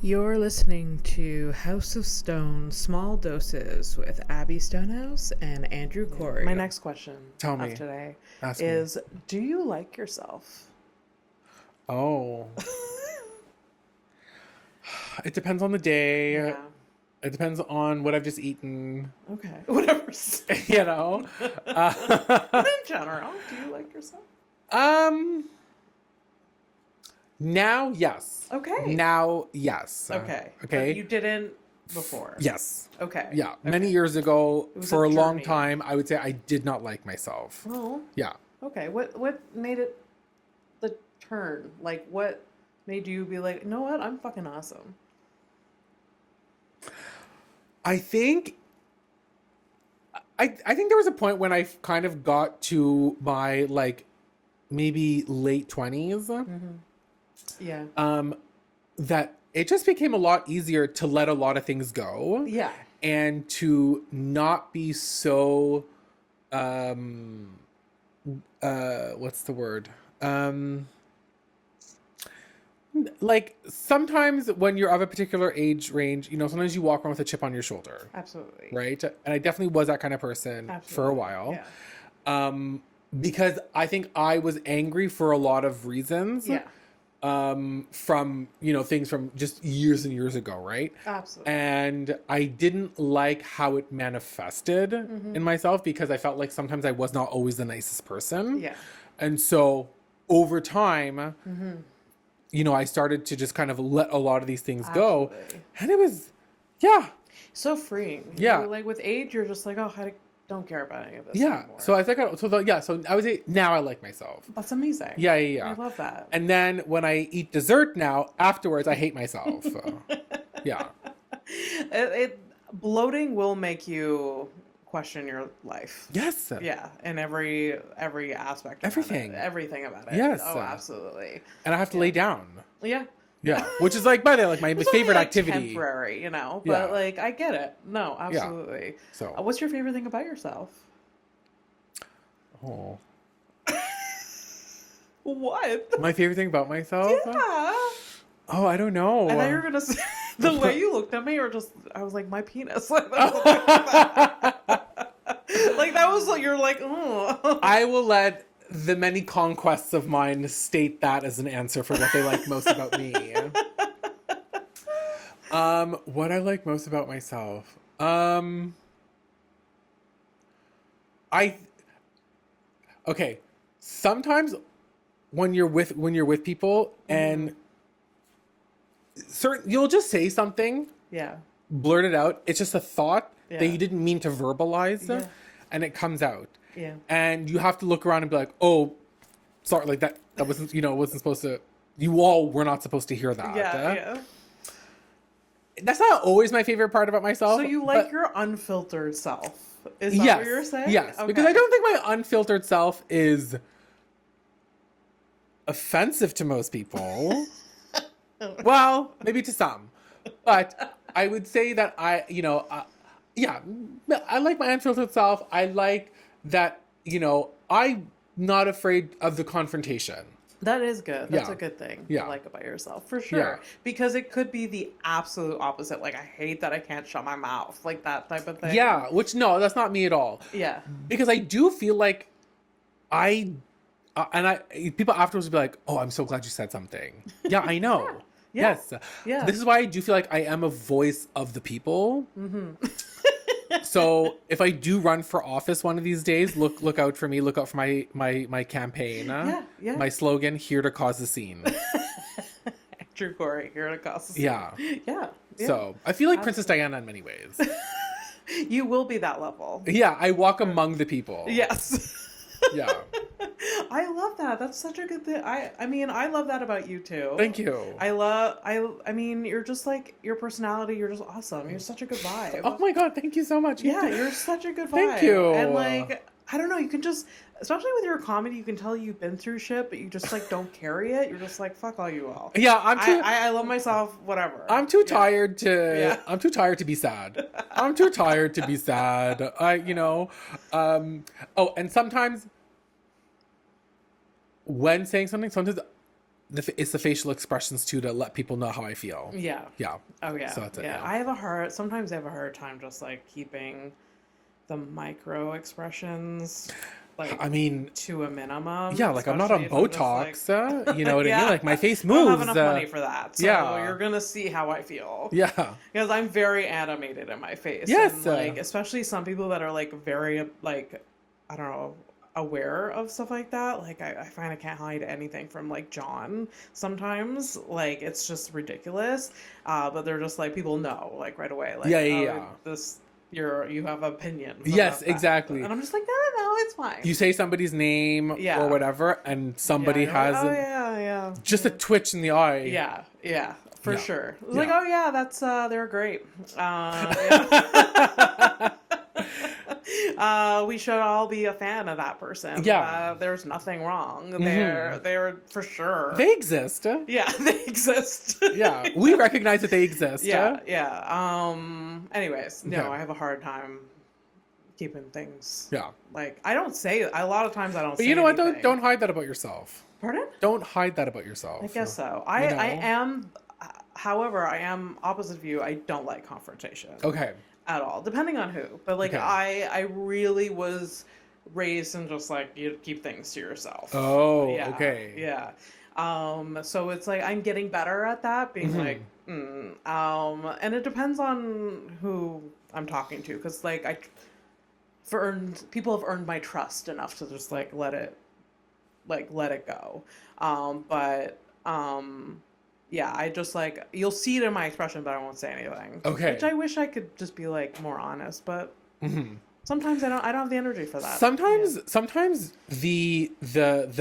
You're listening to House of Stone, Small Doses with Abby Stonehouse and Andrew Khoury. My next question Tell me. of today Ask is, do you like yourself? Oh. It depends on the day. Yeah. It depends on what I've just eaten. Okay. Whatever. You know? In general, do you like yourself? Now, yes. Okay. Now, yes. Okay. Okay. But you didn't before. Yes. Okay. Yeah. Okay. Many years ago, It was for a a long journey. time, I would say I did not like myself. Oh. Yeah. Okay. What made it the turn? Like, what made you be like, you know what? I'm fucking awesome. I think there was a point when I kind of got to my like maybe late 20s. Yeah. That it just became a lot easier to let a lot of things go. Yeah. And to not be so what's the word? Like sometimes when you're of a particular age range, you know, sometimes you walk around with a chip on your shoulder. Absolutely. Right? And I definitely was that kind of person for a while. Yeah. Because I think I was angry for a lot of reasons. Yeah. From, you know, things from just years and years ago, right? Absolutely. And I didn't like how it manifested in myself because I felt like sometimes I was not always the nicest person. Yeah. And so over time, you know, I started to just kind of let a lot of these things go. Absolutely. And it was, yeah. So freeing. Yeah. You're like with age, you're just like, oh, I don't care about any of this Yeah. anymore. So I think, so I would say now I like myself. That's amazing. Yeah, yeah, yeah. I love that. And then when I eat dessert now, afterwards, I hate myself. Yeah. Bloating will make you question your life. Yes. Yeah, and every aspect of Everything. Everything about it. Yes. Oh, absolutely. And I have to lay down. Yeah. Yeah. Which is like, by the way, like my It's favorite only, like, activity. temporary, you know, but Yeah. like I get it. No, absolutely. So. What's your favorite thing about yourself? Oh. What? My favorite thing about myself? Yeah. Oh, I don't know. I thought you were gonna say the way you looked at me, or just I was like my penis. Like that was like you're like. Oh. I will let the many conquests of mine state that as an answer for what they like most about me. What I like most about myself. Okay. Sometimes when you're with people and you'll just say something, Yeah. blurt it out. It's just a thought Yeah. that you didn't mean to verbalize, Yeah. and it comes out. Yeah. And you have to look around and be like, "Oh, sorry, like that wasn't, wasn't supposed to. You all were not supposed to hear that." Yeah. That's not always my favorite part about myself. So you like but your unfiltered self? Is that yes, what you're saying? yes, Okay. because I don't think my unfiltered self is offensive to most people. Well, maybe to some, but I would say that I like my unfiltered self. I like that, I'm not afraid of the confrontation. That is good. That's Yeah. a good thing Yeah. to like about yourself, for sure. Yeah. Because it could be the absolute opposite. Like, I hate that I can't shut my mouth. Like, that type of thing. Yeah, which, no, that's not me at all. Yeah. Because I do feel like people afterwards will be like, "Oh, I'm so glad you said something." Yeah, I know. Yeah. Yes. Yeah. This is why I do feel like I am a voice of the people. So if I do run for office one of these days, look out for me. Look out for my campaign. Yeah. My slogan: "Here to cause a scene." Andrew Khoury, here at Acosta. Yeah. Yeah. So I feel like Princess Diana in many ways. You will be that level. Yeah, I walk among the people. Yes. Yeah. I love that. That's such a good thing. I mean, I love that about you too. Thank you. I mean, you're just like, your personality, you're just awesome. You're such a good vibe. Oh my God, thank you so much. Yeah, you're such a good vibe. Thank you. And like, I don't know, you can just, especially with your comedy, you can tell you've been through shit, but you just like don't carry it. You're just like, fuck all you all. Yeah, I love myself, whatever. I'm too tired to Yeah. I'm too tired to be sad. I'm too tired to be sad. And sometimes when saying something, sometimes it's the facial expressions too to let people know how I feel. Yeah. Yeah. Oh yeah. So that's it, yeah. yeah. Sometimes I have a hard time just like keeping the micro expressions like I mean, to a minimum. yeah, like I'm not on Especially if I'm Botox, just, like, you know what I mean? yeah. Like my face I don't have moves. enough money for that. So yeah. you're gonna see how I feel. Yeah. Because I'm very animated in my face. Yes. And like especially some people that are like very like I don't know, aware of stuff like that. Like I find I can't hide anything from like John sometimes. Like it's just ridiculous. But they're just like people know like right away. Like yeah. this you have opinion. Yes, exactly. And I'm just like, no, it's fine. You say somebody's name or whatever, and somebody has like, yeah. just a twitch in the eye. Yeah, for sure. It's Yeah. like, oh yeah, that's they're great. Yeah. We should all be a fan of that person. Yeah. There's nothing wrong. They're for sure. They exist. Yeah, they exist. Yeah, we recognize that they exist. Yeah. Anyways, no, Okay. I have a hard time keeping things. Yeah. Like I don't say a lot of times I don't. But say you know anything. what? Don't hide that about yourself. Pardon? Don't hide that about yourself. I guess so. You know? I am. However, I am opposite of you. I don't like confrontation. Okay. At all, depending on who. But like Okay. I really was raised in just like you keep things to yourself. Oh, Yeah, okay. Yeah. So it's like I'm getting better at that, being like, and it depends on who I'm talking to, because like people have earned my trust enough to just like let it go. Yeah, I just like you'll see it in my expression, but I won't say anything. Okay. Which I wish I could just be like more honest, but sometimes I don't have the energy for that. Sometimes the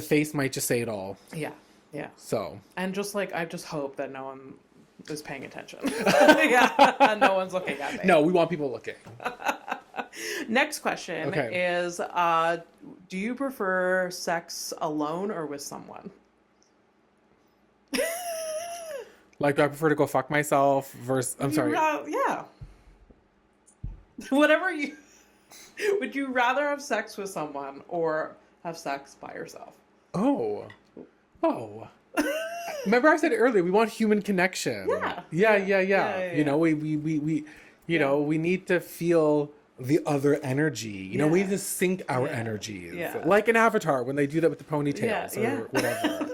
face might just say it all. Yeah. So. And just like I just hope that no one is paying attention. Yeah, no one's looking at me. No, we want people looking. Next question is, do you prefer sex alone or with someone? Like, do I prefer to go fuck myself versus... I'm sorry. Yeah. Whatever you... Would you rather have sex with someone or have sex by yourself? Oh. Remember I said earlier, we want human connection. Yeah. You know, we know, we need to feel the other energy. You know, we need to sync our energies. Yeah. Like in Avatar, when they do that with the ponytails or whatever.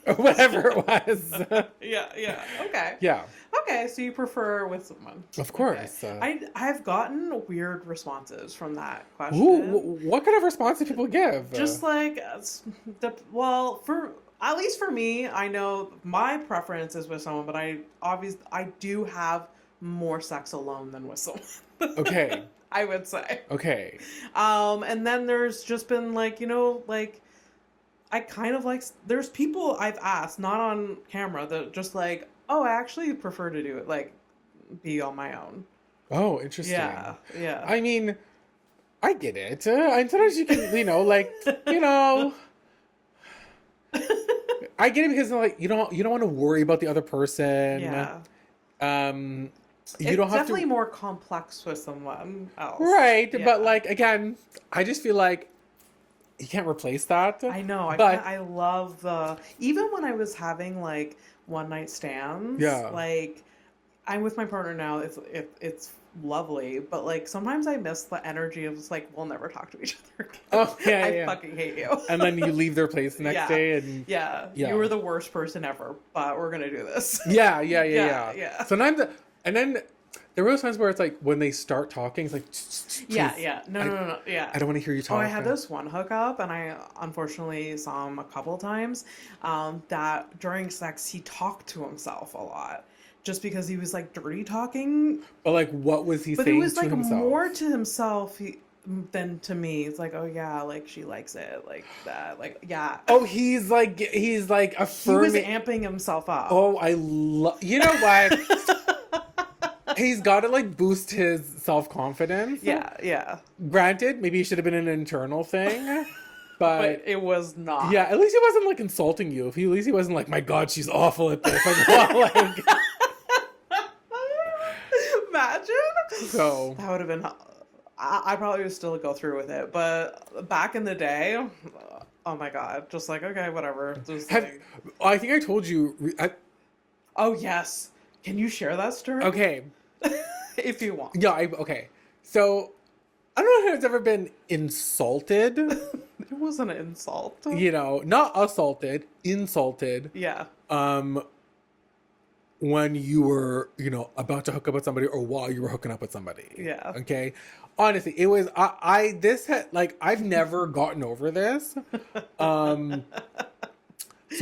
Or whatever it was. Yeah. Okay. Yeah. Okay, so you prefer with someone. Of course. Okay. I've gotten weird responses from that question. Ooh, what kind of response do people give? Just like, at least for me, I know my preference is with someone, but I do have more sex alone than with someone. Okay. I would say. Okay. And then there's just been like, you know, like, I kind of like, there's people I've asked, not on camera, that just like, oh, I actually prefer to do it, like, be on my own. Oh, interesting. Yeah. I mean, I get it. And sometimes you can, you know, like, you know, I get it because like you don't want to worry about the other person. Yeah. You don't have definitely to... more complex with someone else. Right, Yeah. but like again, I just feel like you can't replace that. I know. I love even when I was having like one night stands. Yeah. Like I'm with my partner now. It's lovely, but like sometimes I miss the energy of just like we'll never talk to each other again. Oh yeah, I fucking hate you. And then you leave their place the next day, and you were the worst person ever, but we're gonna do this. Yeah. Sometimes, and then there were those times where it's like when they start talking, it's like No. Yeah. I don't want to hear you talk. Oh, I had this one hookup, and I unfortunately saw him a couple times. That during sex he talked to himself a lot. Just because he was like dirty talking. But like, what was he saying to himself? But it was like more to himself than to me. It's like, oh yeah, like she likes it, like that, like yeah. Oh, he's like affirming. He was amping himself up. Oh, I love. You know what? He's got to like boost his self-confidence. Yeah. Granted, maybe it should have been an internal thing. But it was not. Yeah, at least he wasn't like insulting you. At least he wasn't like, my God, she's awful at this. Like, well, like. Imagine. So that would have been. I probably would still go through with it, but back in the day, Oh my God. Just like, okay, whatever. Just Have, like, I think I told you. oh yes. Can you share that story? Okay. If you want. Yeah. Okay. So I don't know if it's ever been insulted. It was an insult. You know, not assaulted, insulted. Yeah. When you were, you know, about to hook up with somebody or while you were hooking up with somebody. Yeah. Okay. Honestly, it was this had like I've never gotten over this. So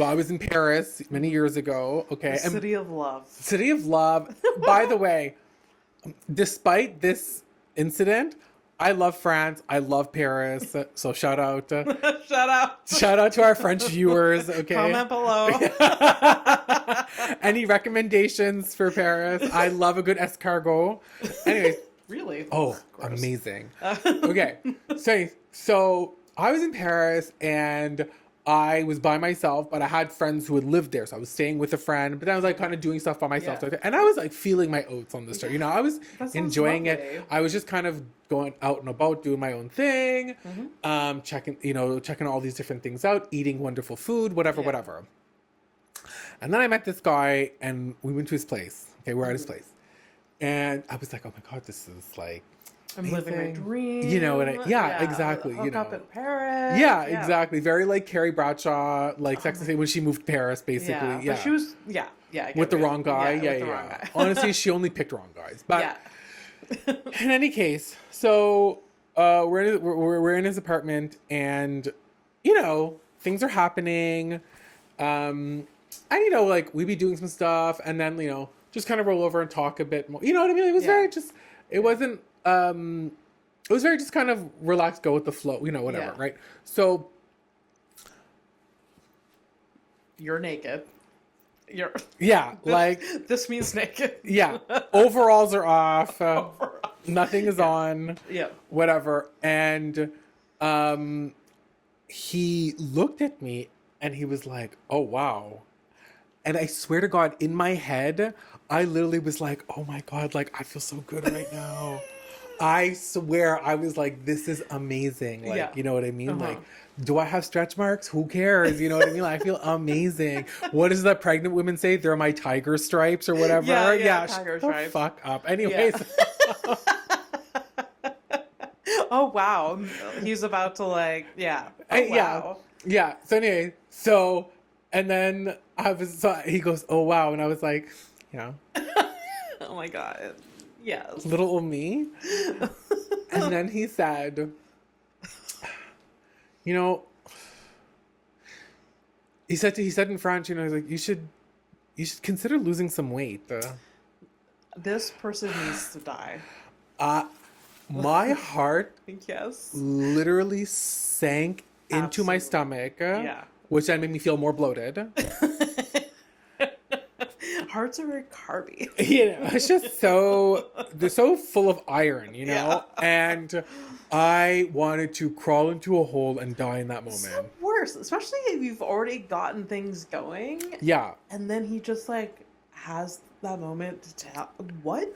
I was in Paris many years ago. Okay. The city of love. City of Love. By the way, despite this incident, I love France. I love Paris. So shout out. Shout out. Shout out to our French viewers. Okay. Comment below. Any recommendations for Paris? I love a good escargot. Anyways. Really? Oh, gross. Amazing. Okay. So I was in Paris and I was by myself, but I had friends who had lived there. So I was staying with a friend, but then I was like kind of doing stuff by myself. Yeah. And I was like feeling my oats on this trip. You know, I was enjoying lovely. it. I was just kind of going out and about, doing my own thing, checking all these different things out, eating wonderful food, whatever. And then I met this guy and we went to his place. Okay, we're at his place. And I was like, oh my God, this is like, I'm living my dream. you know, exactly. Hook You know, up in Paris. yeah, exactly. Very like Carrie Bradshaw, like Sex and the City when she moved to Paris, basically. Yeah, Yeah, but she was, I get with the it. wrong guy. With the Yeah. wrong guy. Honestly, she only picked wrong guys. But Yeah. in any case, so we're in his apartment, and you know things are happening, and you know like we be doing some stuff, and then you know just kind of roll over and talk a bit more. You know what I mean? It was very just. It wasn't. It was very just kind of relaxed, go with the flow, you know, whatever, Yeah. right? So You're naked. yeah, like This means naked. yeah, overalls are off, nothing is on, Yeah. whatever, and he looked at me and he was like, "Oh wow," and I swear to God, in my head, I literally was like, "Oh my God, like I feel so good right now." I swear I was like, this is amazing. Like, Yeah. you know what I mean? Uh-huh. Like, do I have stretch marks? Who cares? You know what I mean? Like, I feel amazing. What does that pregnant women say? They're my tiger stripes or whatever. Yeah, tiger shut the stripes. fuck up. Anyways. Oh, wow. He's about to like, yeah. Oh, wow. Yeah. So anyway, and then he goes, "Oh, wow." And I was like, yeah. Oh my God. Yes. Little old me. And then he said, you know, he said in French, you know, he's like, you should consider losing some weight. This person needs to die. My heart Yes. literally sank into my stomach, which then made me feel more bloated. Hearts are very carby. You know, it's just they're so full of iron, you know? Yeah. And I wanted to crawl into a hole and die in that moment. It's the worst, especially if you've already gotten things going. Yeah. And then he just like has that moment to tell what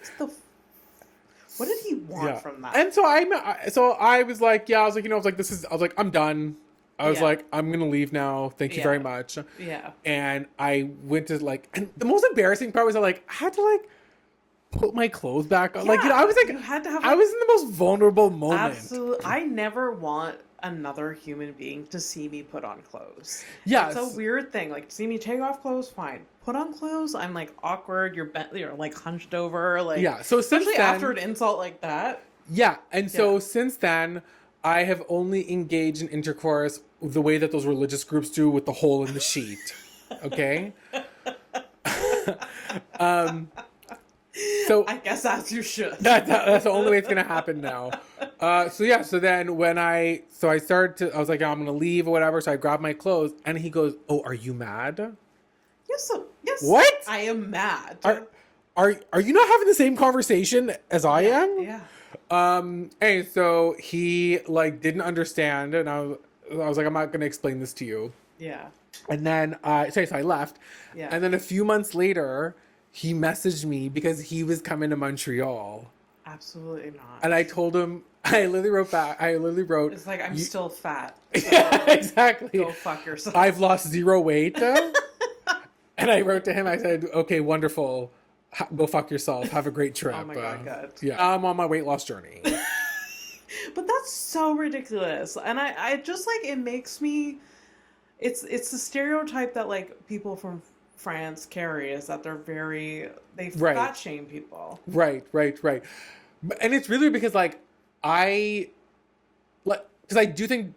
did he want from that? And so I was like, I was like, you know, I was like, I'm done. I was like, I'm going to leave now. Thank you very much. Yeah. And I went to like, and the most embarrassing part was I had to like put my clothes back on. Yeah, like, you know, I was like, you had to have, I was in the most vulnerable moment. Absolutely. I never want another human being to see me put on clothes. Yeah. It's a weird thing. Like, see me take off clothes, fine. Put on clothes, I'm like awkward. You're bent, you're like hunched over. Like, yeah. So especially after an insult like that. Yeah. And so since then, I have only engaged in intercourse the way that those religious groups do with the hole in the sheet. Okay? So I guess as you should. That's the only way it's gonna happen now. So then when I started to, I was like, I'm gonna leave or whatever. So I grabbed my clothes and he goes, "Oh, are you mad?" Yes. What? I am mad. Are you not having the same conversation as I am? Yeah. And so he like didn't understand, and I was like, I'm not gonna explain this to you. Yeah. And then so I left. Yeah. And then a few months later, he messaged me because he was coming to Montreal. Absolutely not. And I told him, I literally wrote back. I literally wrote, It's like, I'm still fat. So yeah, exactly. go fuck yourself. I've lost 0 weight. And I wrote to him, I said, okay, wonderful. Go fuck yourself. Have a great trip. Oh my God, good. Yeah, I'm on my weight loss journey. But that's so ridiculous. And I just like, it makes me, it's the stereotype that like people from France carry, is that they Right. fat shame people. Right. And it's really because like, because I do think,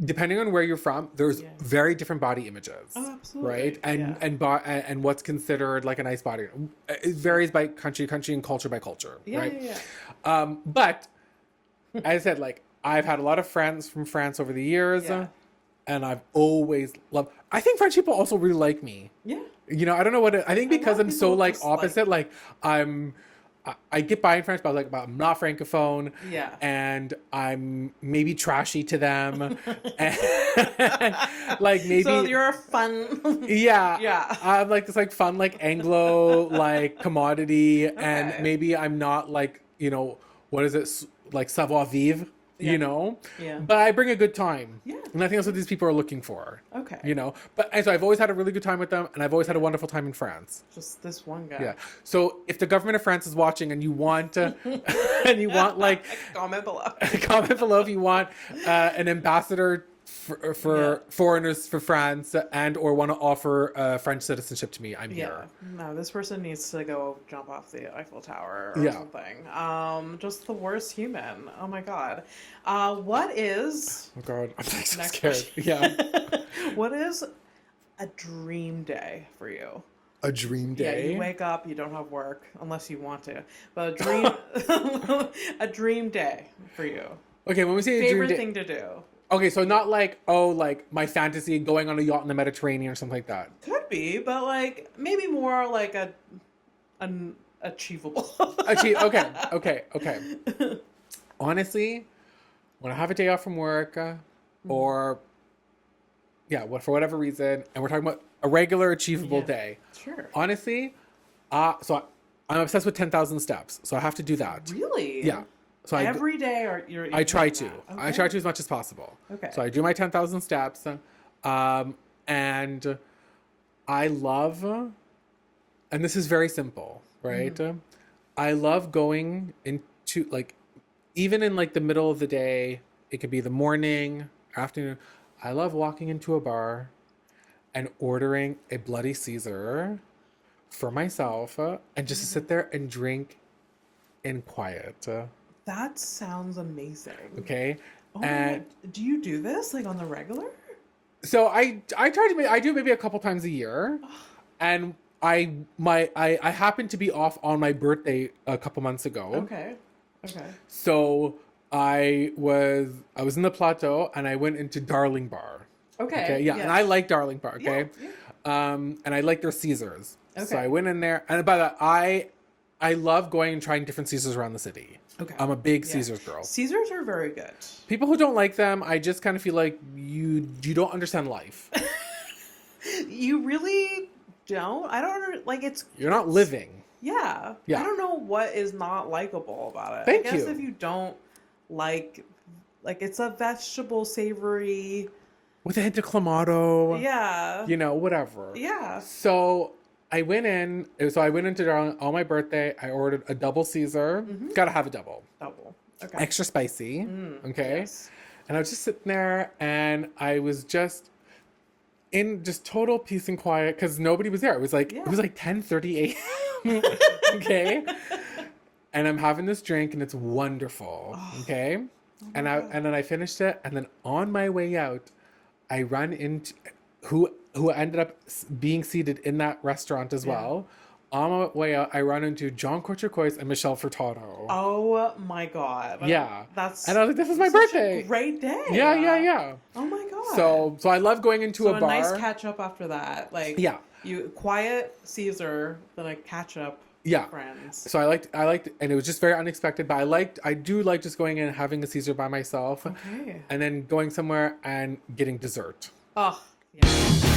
depending on where you're from, there's very different body images. Oh, absolutely. Right? And what's considered like a nice body. It varies by country and culture by culture. Right? Yeah. But as I said, like, I've had a lot of friends from France over the years. Yeah. And I've always loved, I think French people also really like me. Yeah. You know, I don't know what I think, because I'm so like just, opposite. Like I get by in French, but I'm not francophone. Yeah. And I'm maybe trashy to them. And, like maybe. So you're a fun. Yeah. Yeah. I'm like this like fun like Anglo like commodity, and maybe I'm not like, you know, what is it, like savoir vivre. You know? Yeah. But I bring a good time. Yeah. And I think that's what these people are looking for. Okay. You know? And so I've always had a really good time with them, and I've always had a wonderful time in France. Just this one guy. Yeah. So if the government of France is watching and you want like comment below. comment below if you want an ambassador for foreigners for France, and or want to offer French citizenship to me, I'm here. No, this person needs to go jump off the Eiffel Tower or something. Just the worst human. Oh my God. What is... Oh God, I'm like so Next scared. question. Yeah. What is a dream day for you? A dream day? Yeah, you wake up, you don't have work, unless you want to. But a dream... a dream day for you. Okay, when we say a dream day... Favorite thing to do. Okay, so not like, like my fantasy going on a yacht in the Mediterranean or something like that. Could be, but like maybe more like an achievable. Okay. Honestly, when I have a day off from work, or for whatever reason, and we're talking about a regular achievable day. Sure. Honestly, so I'm obsessed with 10,000 steps, so I have to do that. Really? Yeah. So every day, or you're I try doing to. that? Okay. I try to as much as possible. Okay. So I do my 10,000 steps, and I love, and this is very simple, right? I love going into like, even in like the middle of the day, it could be the morning, afternoon. I love walking into a bar and ordering a Bloody Caesar for myself, and just to sit there and drink in quiet. That sounds amazing. Okay. Oh and do you do this like on the regular? So I do maybe a couple times a year, and I happened to be off on my birthday a couple months ago. Okay. So I was in the Plateau, and I went into Darling Bar. Okay. Yeah. Yes. And I like Darling Bar. Okay. Yeah. And I like their Caesars. Okay. So I went in there, and by that I love going and trying different Caesars around the city. Okay. I'm a big Caesars girl. Caesars are very good. People who don't like them, I just kind of feel like you don't understand life. You really don't? I don't like it's... You're not living. Yeah. I don't know what is not likable about it. Thank you. I guess if you don't like it's a vegetable savory... With a hint of clamato. Yeah. You know, whatever. Yeah. So I went into Darling on my birthday. I ordered a double Caesar. Gotta have a double. Okay. Extra spicy. Okay. Yes. And I was just sitting there, and I was just in just total peace and quiet because nobody was there. It was like 10:30 a.m. Okay. And I'm having this drink, and it's wonderful. Okay. Oh and then I finished it, and then on my way out, I run into who ended up being seated in that restaurant as well. On my way out, I run into John Courtecois and Michelle Furtado. Oh my God. Yeah. And I was like, this is my birthday. A great day. Yeah. Oh my God. So I love going into a bar. Nice catch up after that. Like, you quiet Caesar, then a catch up. Yeah. Friends. So I liked, and it was just very unexpected, but I do like just going in and having a Caesar by myself. Okay. And then going somewhere and getting dessert. Oh, yeah.